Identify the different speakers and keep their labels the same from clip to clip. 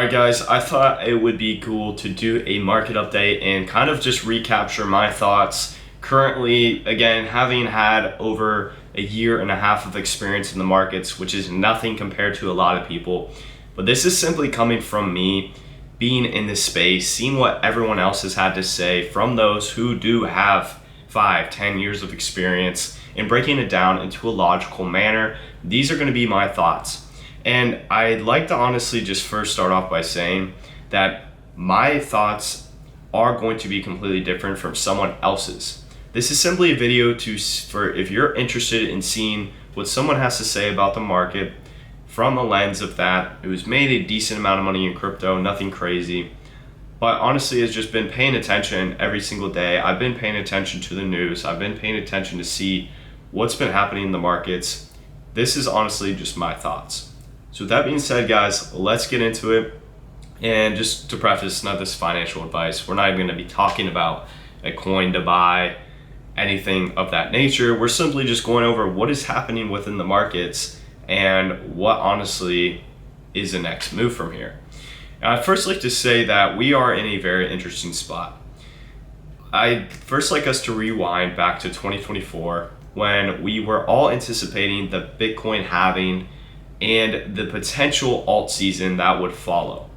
Speaker 1: Alright guys, I thought it would be cool to do a market update and kind of just recapture my thoughts. Currently, again, having had over a year and a half of experience in the markets, which is nothing compared to a lot of people. But this is simply coming from me being in this space, seeing what everyone else has had to say from those who do have 5-10 years of experience and breaking it down into a logical manner. These are going to be my thoughts. And I'd like to honestly just first start off by saying that my thoughts are going to be completely different from someone else's. This is simply a video for if you're interested in seeing what someone has to say about the market from a lens of that who's made a decent amount of money in crypto, nothing crazy, but honestly has just been paying attention every single day. I've been paying attention to the news. I've been paying attention to see what's been happening in the markets. This is honestly just my thoughts. So with that being said, guys, let's get into it. And just to preface, none of this financial advice. We're not even going to be talking about a coin to buy, anything of that nature. We're simply just going over what is happening within the markets and what honestly is the next move from here. And I'd first like to say that we are in a very interesting spot. I'd first like us to rewind back to 2024 when we were all anticipating the Bitcoin halving and the potential alt season that would follow.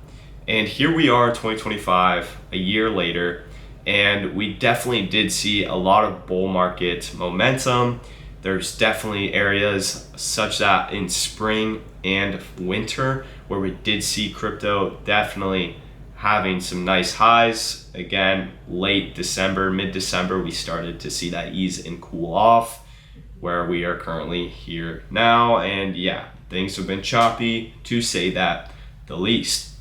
Speaker 1: And here we are in 2025, a year later, and we definitely did see a lot of bull market momentum. There's definitely areas such that in spring and winter where we did see crypto definitely having some nice highs. Again, late December, mid-December, we started to see that ease and cool off where we are currently here now. And yeah, things have been choppy, to say that the least.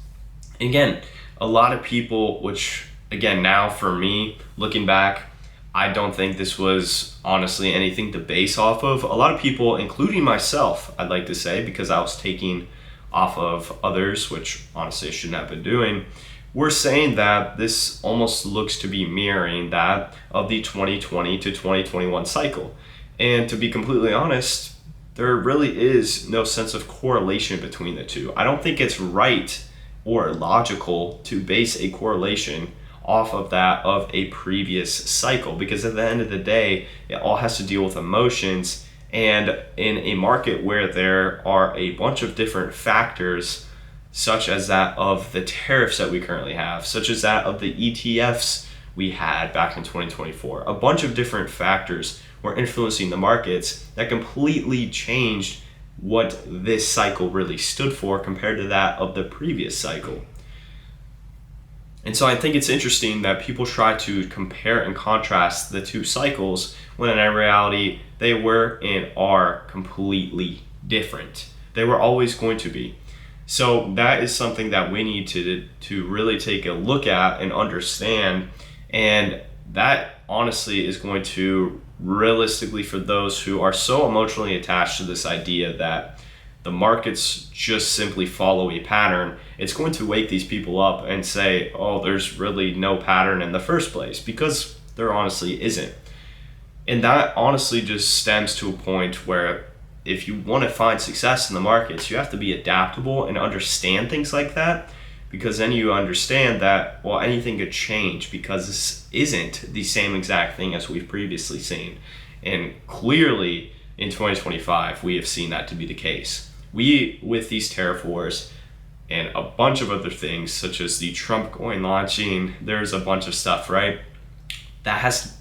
Speaker 1: Again, a lot of people, which again, now for me, looking back, I don't think this was honestly anything to base off of. A lot of people, including myself, I'd like to say, because I was taking off of others, which honestly I shouldn't have been doing, were saying that this almost looks to be mirroring that of the 2020 to 2021 cycle. And to be completely honest, there really is no sense of correlation between the two. I don't think it's right or logical to base a correlation off of that of a previous cycle, because at the end of the day, it all has to deal with emotions. And in a market where there are a bunch of different factors, such as that of the tariffs that we currently have, such as that of the ETFs we had back in 2024, a bunch of different factors were influencing the markets that completely changed what this cycle really stood for compared to that of the previous cycle. And so I think it's interesting that people try to compare and contrast the two cycles when in reality they were and are completely different. They were always going to be. So that is something that we need to really take a look at and understand. And that honestly is going to realistically, for those who are so emotionally attached to this idea that the markets just simply follow a pattern, it's going to wake these people up and say, oh, there's really no pattern in the first place, because there honestly isn't. And that honestly just stems to a point where if you want to find success in the markets, you have to be adaptable and understand things like that, because then you understand that, well, anything could change because this isn't the same exact thing as we've previously seen. And clearly in 2025, we have seen that to be the case. We, with these tariff wars and a bunch of other things, such as the Trump coin launching, there's a bunch of stuff, right? That has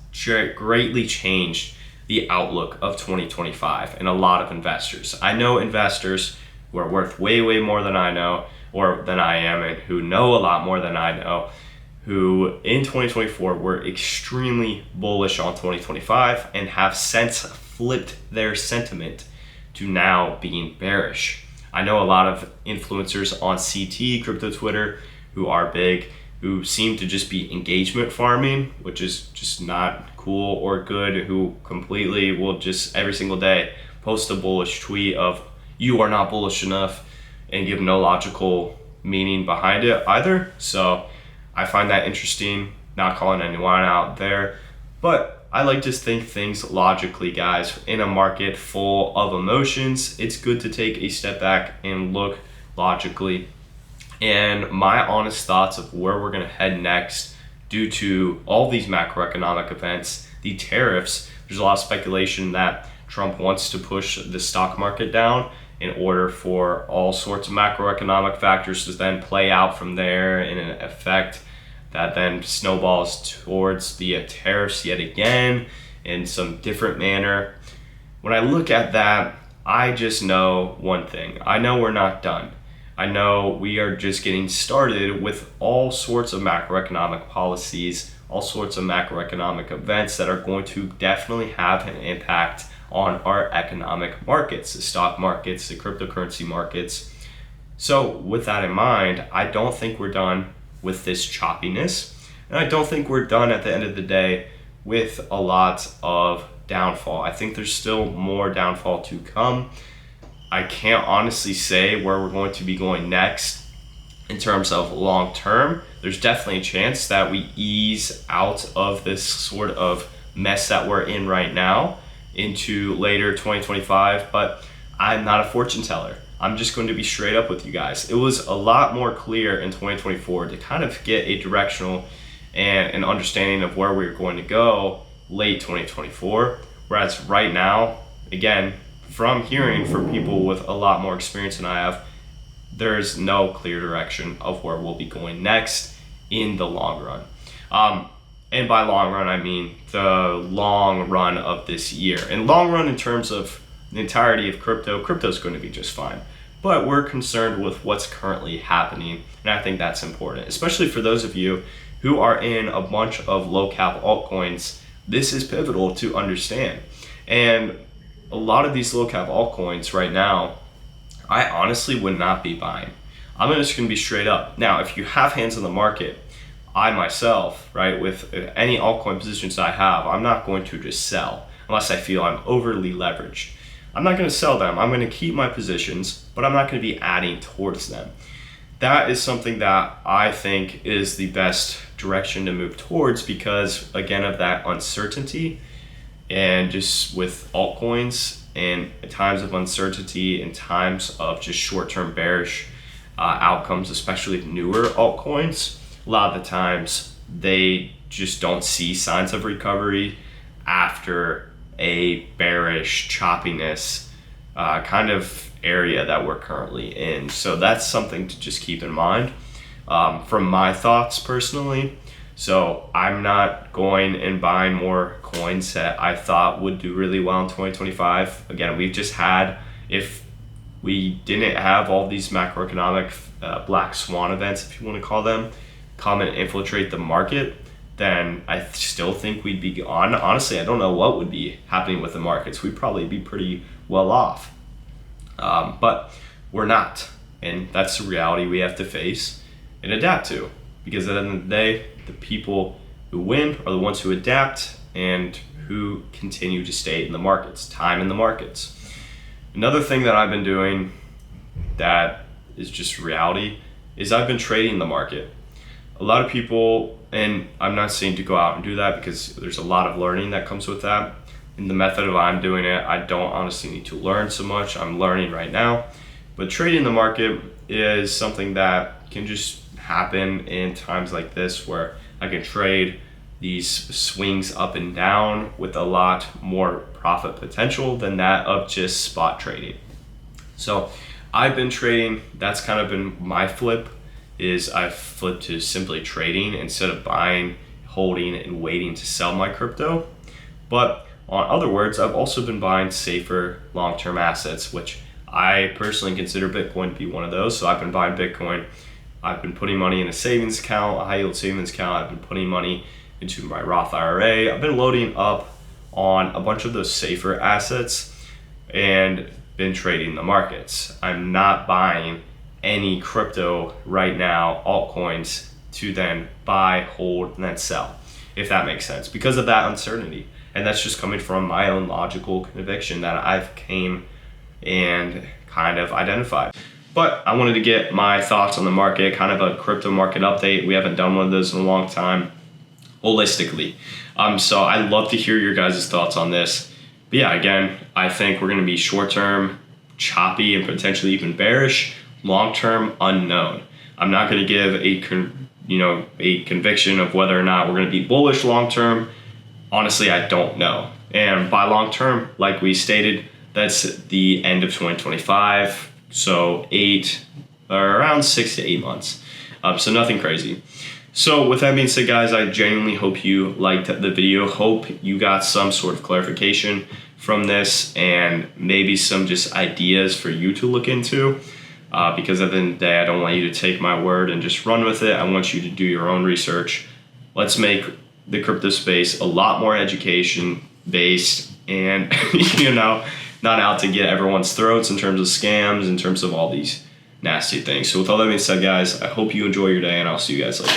Speaker 1: greatly changed the outlook of 2025 and a lot of investors. I know investors who are worth way, way more than I know, or than I am, and who know a lot more than I know, who in 2024 were extremely bullish on 2025 and have since flipped their sentiment to now being bearish. I know a lot of influencers on CT, crypto Twitter, who are big, who seem to just be engagement farming, which is just not cool or good, who completely will just every single day post a bullish tweet of, you are not bullish enough, and give no logical meaning behind it either. So I find that interesting, not calling anyone out there, but I like to think things logically, guys. In a market full of emotions, it's good to take a step back and look logically And my honest thoughts of where we're going to head next due to all these macroeconomic events, the tariffs, there's a lot of speculation that Trump wants to push the stock market down in order for all sorts of macroeconomic factors to then play out from there in an effect that then snowballs towards the tariffs yet again in some different manner. When I look at that, I just know one thing. I know we're not done. I know we are just getting started with all sorts of macroeconomic policies, all sorts of macroeconomic events that are going to definitely have an impact on our economic markets, the stock markets, the cryptocurrency markets. So with that in mind, I don't think we're done with this choppiness. And I don't think we're done at the end of the day with a lot of downfall. I think there's still more downfall to come. I can't honestly say where we're going to be going next in terms of long term. There's definitely a chance that we ease out of this sort of mess that we're in right now into later 2025, but I'm not a fortune teller. I'm just going to be straight up with you guys. It was a lot more clear in 2024 to kind of get a directional and an understanding of where we're going to go late 2024, whereas right now, again, from hearing from people with a lot more experience than I have, there's no clear direction of where we'll be going next in the long run. And by long run, I mean the long run of this year. And long run in terms of the entirety of crypto's going to be just fine. But we're concerned with what's currently happening, and I think that's important, especially for those of you who are in a bunch of low cap altcoins. This is pivotal to understand. And a lot of these low cap altcoins right now, I honestly would not be buying. I'm just going to be straight up. Now, if you have hands in the market, I myself, right, with any altcoin positions I have, I'm not going to just sell unless I feel I'm overly leveraged. I'm not going to sell them. I'm going to keep my positions, but I'm not going to be adding towards them. That is something that I think is the best direction to move towards because, again, of that uncertainty. And just with altcoins and times of uncertainty and times of just short-term bearish outcomes, especially newer altcoins, a lot of the times they just don't see signs of recovery after a bearish choppiness kind of area that we're currently in. So that's something to just keep in mind from my thoughts personally. So I'm not going and buying more coins that I thought would do really well in 2025. Again, we've just had, if we didn't have all these macroeconomic black swan events, if you want to call them, come and infiltrate the market, then I still think we'd be on. Honestly, I don't know what would be happening with the markets. We'd probably be pretty well off. But we're not. And that's the reality we have to face and adapt to. Because at the end of the day, the people who win are the ones who adapt and who continue to stay in the markets, time in the markets. Another thing that I've been doing that is just reality is I've been trading the market. A lot of people, and I'm not saying to go out and do that because there's a lot of learning that comes with that. In the method of I'm doing it, I don't honestly need to learn so much. I'm learning right now. But trading the market is something that can just happen in times like this where I can trade these swings up and down with a lot more profit potential than that of just spot trading. So I've been trading, that's kind of been my flip, is I've flipped to simply trading instead of buying, holding, and waiting to sell my crypto. But on other words, I've also been buying safer long-term assets, which I personally consider Bitcoin to be one of those. So I've been buying Bitcoin. I've been putting money in a savings account, a high yield savings account. I've been putting money into my Roth IRA. I've been loading up on a bunch of those safer assets and been trading the markets. I'm not buying any crypto right now, altcoins, to then buy, hold, and then sell, if that makes sense, because of that uncertainty. And that's just coming from my own logical conviction that I've came and kind of identified. But I wanted to get my thoughts on the market, kind of a crypto market update. We haven't done one of those in a long time, holistically. So I'd love to hear your guys' thoughts on this. But yeah, again, I think we're going to be short-term, choppy, and potentially even bearish. Long-term, unknown. I'm not going to give a conviction of whether or not we're going to be bullish long term. Honestly, I don't know. And by long term, like we stated, that's the end of 2025. So around 6 to 8 months. So nothing crazy. So with that being said, guys, I genuinely hope you liked the video. Hope you got some sort of clarification from this and maybe some just ideas for you to look into. Because at the end of the day, I don't want you to take my word and just run with it. I want you to do your own research. Let's make the crypto space a lot more education based and, not out to get everyone's throats in terms of scams, in terms of all these nasty things. So with all that being said, guys, I hope you enjoy your day, and I'll see you guys later.